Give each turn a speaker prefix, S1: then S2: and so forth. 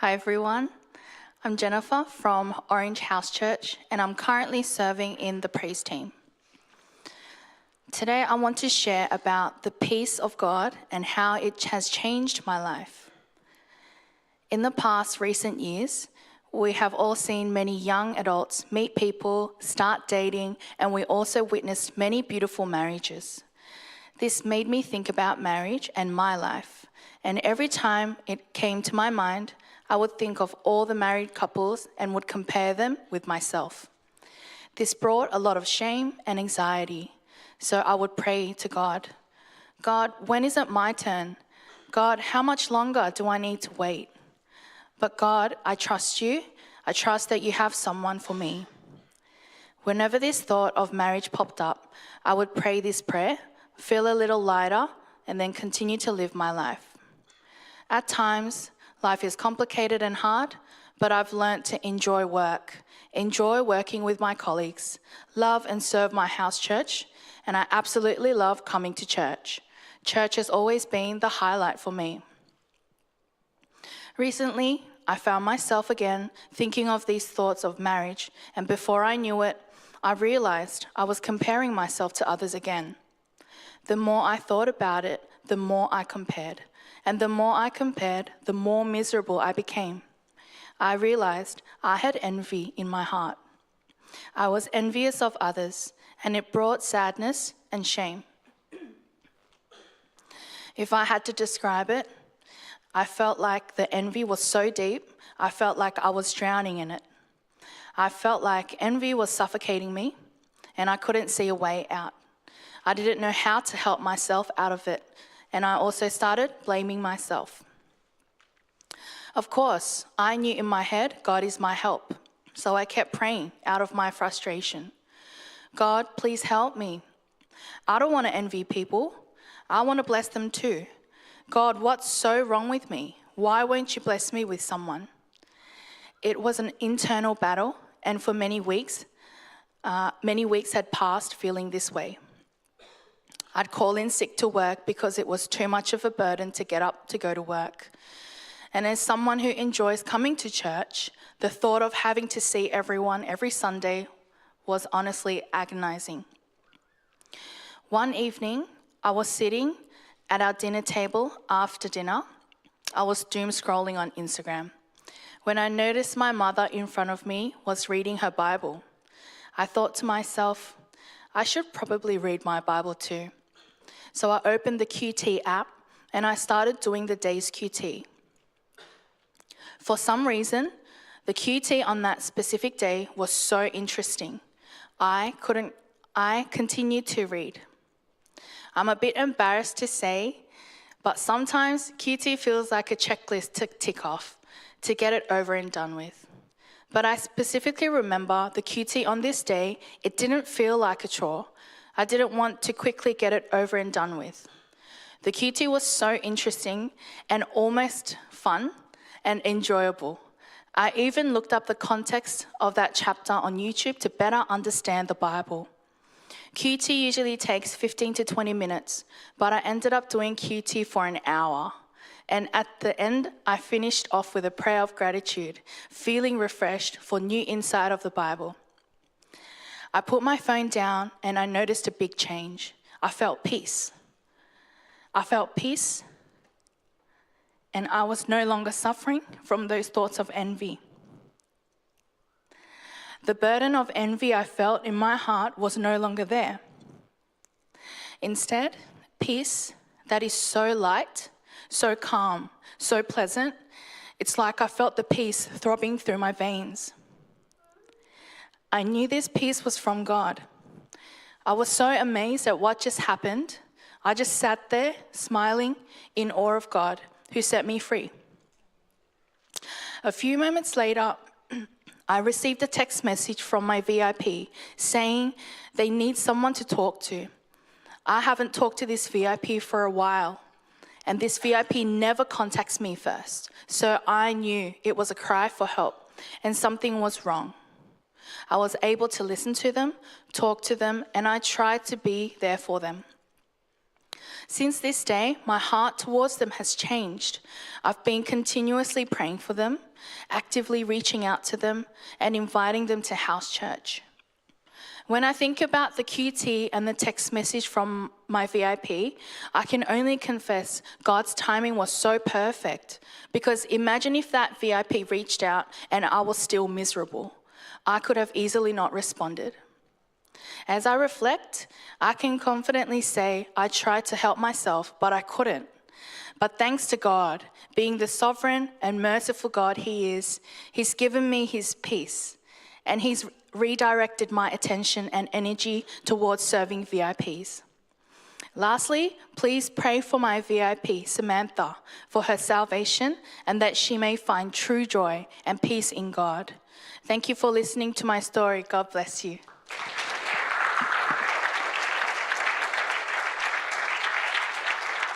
S1: Hi everyone, I'm Jennifer from Orange House Church and I'm currently serving in the praise team. Today I want to share about the peace of God and how it has changed my life. In the past recent years, we have all seen many young adults meet people, start dating, and we also witnessed many beautiful marriages. This made me think about marriage and my life, and every time it came to my mind, I would think of all the married couples and would compare them with myself. This brought a lot of shame and anxiety, so I would pray to God. God, when is it my turn? God, how much longer do I need to wait? But God, I trust you. I trust that you have someone for me. Whenever this thought of marriage popped up, I would pray this prayer, feel a little lighter, and then continue to live my life. At times, life is complicated and hard, but I've learnt to enjoy working with my colleagues, love and serve my house church, and I absolutely love coming to church. Church has always been the highlight for me. Recently, I found myself again thinking of these thoughts of marriage, and before I knew it, I realized I was comparing myself to others again. The more I thought about it, the more I compared. And the more I compared, the more miserable I became. I realized I had envy in my heart. I was envious of others, and it brought sadness and shame. If I had to describe it, I felt like the envy was so deep, I felt like I was drowning in it. I felt like envy was suffocating me, and I couldn't see a way out. I didn't know how to help myself out of it. And I also started blaming myself. Of course, I knew in my head, God is my help. So I kept praying out of my frustration. God, please help me. I don't want to envy people. I want to bless them too. God, what's so wrong with me? Why won't you bless me with someone? It was an internal battle, and for many weeks had passed feeling this way. I'd call in sick to work because it was too much of a burden to get up to go to work. And as someone who enjoys coming to church, the thought of having to see everyone every Sunday was honestly agonizing. One evening, I was sitting at our dinner table after dinner. I was doom scrolling on Instagram when I noticed my mother in front of me was reading her Bible. I thought to myself, I should probably read my Bible too. So I opened the QT app and I started doing the day's QT. For some reason, the QT on that specific day was so interesting. I continued to read. I'm a bit embarrassed to say, but sometimes QT feels like a checklist to tick off, to get it over and done with. But I specifically remember the QT on this day, it didn't feel like a chore. I didn't want to quickly get it over and done with. The QT was so interesting and almost fun and enjoyable. I even looked up the context of that chapter on YouTube to better understand the Bible. QT usually takes 15 to 20 minutes, but I ended up doing QT for an hour. And at the end, I finished off with a prayer of gratitude, feeling refreshed for new insight of the Bible. I put my phone down and I noticed a big change. I felt peace. And I was no longer suffering from those thoughts of envy. The burden of envy I felt in my heart was no longer there. Instead, peace that is so light, so calm, so pleasant, it's like I felt the peace throbbing through my veins. I knew this peace was from God. I was so amazed at what just happened. I just sat there smiling in awe of God who set me free. A few moments later, I received a text message from my VIP saying they need someone to talk to. I haven't talked to this VIP for a while, and this VIP never contacts me first. So I knew it was a cry for help and something was wrong. I was able to listen to them, talk to them, and I tried to be there for them. Since this day, my heart towards them has changed. I've been continuously praying for them, actively reaching out to them, and inviting them to house church. When I think about the QT and the text message from my VIP, I can only confess God's timing was so perfect, because imagine if that VIP reached out and I was still miserable. I could have easily not responded. As I reflect, I can confidently say I tried to help myself, but I couldn't. But thanks to God, being the sovereign and merciful God He is, He's given me His peace, and He's redirected my attention and energy towards serving VIPs. Lastly, please pray for my VIP, Samantha, for her salvation and that she may find true joy and peace in God. Thank you for listening to my story. God bless you.